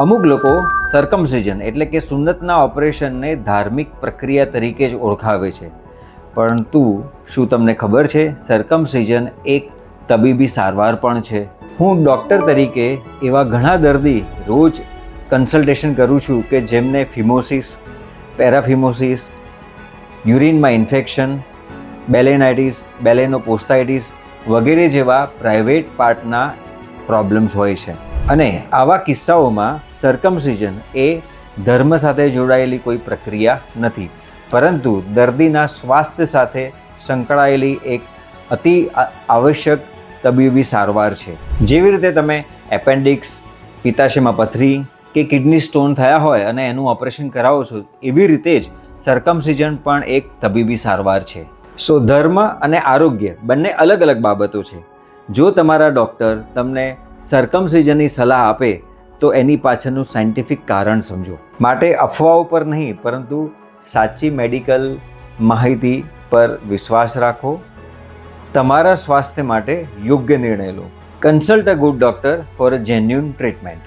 અમુક લોકો સર્કમસિઝન એટલે કે સુન્નતના ઓપરેશનને ધાર્મિક પ્રક્રિયા તરીકે જ ઓળખાવે છે, પરંતુ શું તમને ખબર છે સર્કમસિઝન એક તબીબી સારવાર પણ છે? હું ડૉક્ટર તરીકે એવા ઘણા દર્દી રોજ કન્સલ્ટેશન કરું છું કે જેમને ફિમોસિસ, પેરાફિમોસિસ, યુરિનમાં ઇન્ફેક્શન, બેલેનાઇટિસ, બેલેનોપોસ્ટાઇટિસ વગેરે જેવા પ્રાઇવેટ પાર્ટના પ્રોબ્લેમ્સ હોય છે. અને આવા કિસ્સાઓમાં સર્કમસિઝન એ ધર્મ સાથે જોડાયેલી કોઈ પ્રક્રિયા નથી, પરંતુ દર્દીના સ્વાસ્થ્ય સાથે સંકળાયેલી એક અતિ આવશ્યક તબીબી સારવાર છે. જેવી રીતે તમે એપેન્ડિક્સ, પિત્તાશયમાં પથરી કે કિડની સ્ટોન થયા હોય અને એનું ઓપરેશન કરાવો છો, એવી રીતે જ સર્કમસિઝન પણ એક તબીબી સારવાર છે. સો ધર્મ અને આરોગ્ય બંને અલગ અલગ બાબતો છે. જો તમારા ડૉક્ટર તમને સર્કમસિઝનની સલાહ આપે તો એની પાછળનું સાયન્ટિફિક કારણ સમજો. માટે અફવાઓ પર નહીં, પરંતુ સાચી મેડિકલ માહિતી પર વિશ્વાસ રાખો. તમારા સ્વાસ્થ્ય માટે યોગ્ય નિર્ણય લો. Consult a good doctor for a genuine treatment.